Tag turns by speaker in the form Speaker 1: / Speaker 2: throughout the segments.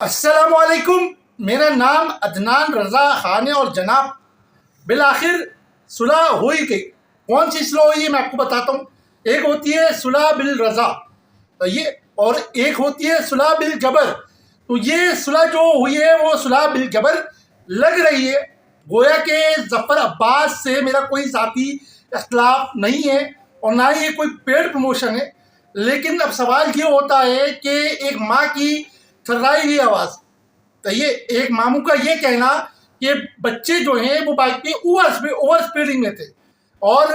Speaker 1: अस्सलामुअलैकुम। मेरा नाम अदनान रज़ा खान है और जनाब बिल आखिर सुलह हो ही गई। कौन सी सुलह हुई है मैं आपको बताता हूँ। एक होती है सुलह बिल रज़ा, तो ये, और एक होती है सुलह बिल जबर। तो ये सुलह जो हुई है वो सुलह बिल जबर लग रही है। गोया के ज़फ़र अब्बास से मेरा कोई ज़ाती इख्तिलाफ नहीं है और ना ही ये कोई पेड प्रमोशन है। लेकिन अब सवाल ये होता है कि एक माँ की थर्राई हुई आवाज़, तो ये एक मामू का ये कहना कि बच्चे जो हैं वो बाइक पे ओवर स्पीडिंग में थे, और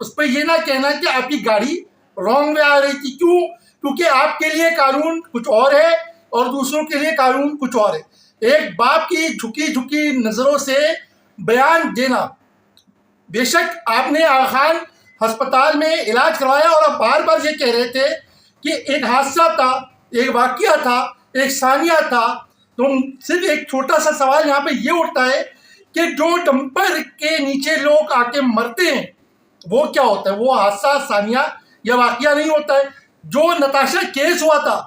Speaker 1: उस पर ये ना कहना कि आपकी गाड़ी रॉन्ग में आ रही थी। क्यों? क्योंकि आपके लिए कानून कुछ और है और दूसरों के लिए कानून कुछ और है। एक बाप की झुकी झुकी नज़रों से बयान देना। बेशक आपने आगा खान अस्पताल में इलाज करवाया और आप बार बार ये कह रहे थे कि एक हादसा था, एक वाकया था, एक सानिया था। तो सिर्फ एक छोटा सा सवाल यहाँ पे ये उठता है कि जो डंपर के नीचे लोग आके मरते हैं वो क्या होता है? वो हादसा, सानिया या वाकया नहीं होता है। जो नताशा केस हुआ था,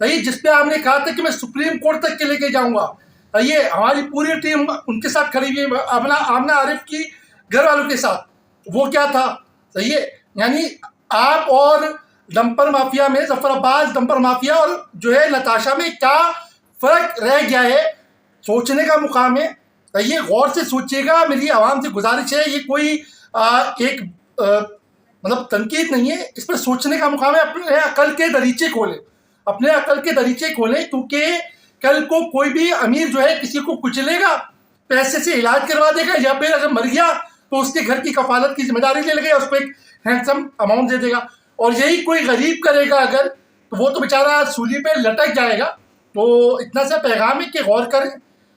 Speaker 1: सही, जिसपे आपने कहा था कि मैं सुप्रीम कोर्ट तक के लेके जाऊंगा, ये हमारी पूरी टीम उनके साथ खड़ी हुई है, अपना आमना आरिफ की घर वालों के साथ, वो क्या था? सही है, यानी आप और डंपर माफिया में, जफर अब्बास डंपर माफिया और जो है नताशा में क्या फर्क रह गया है? सोचने का मुकाम है। ये गौर से सोचिएगा, मेरी आवाम से गुजारिश है। ये कोई एक मतलब तनकीद नहीं है, इस पर सोचने का मुकाम है। अपने अकल के दरीचे खोलें, अपने अकल के दरीचे खोलें, क्योंकि कल को कोई भी अमीर जो है किसी को कुचलेगा, पैसे से इलाज करवा देगा, या फिर अगर मर गया तो उसके घर की कफालत की जिम्मेदारी ले लेगा, उसको एक हैंडसम अमाउंट दे देगा। और यही कोई गरीब करेगा अगर, तो वो तो बेचारा सूली पे लटक जाएगा। तो इतना सा पैगाम है कि गौर करें,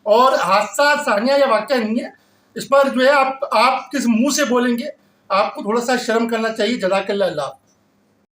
Speaker 1: और हादसा, सानिया या वाक़या नहीं है। इस पर जो है आप किस मुंह से बोलेंगे, आपको थोड़ा सा शर्म करना चाहिए। जज़ाकल्लाह।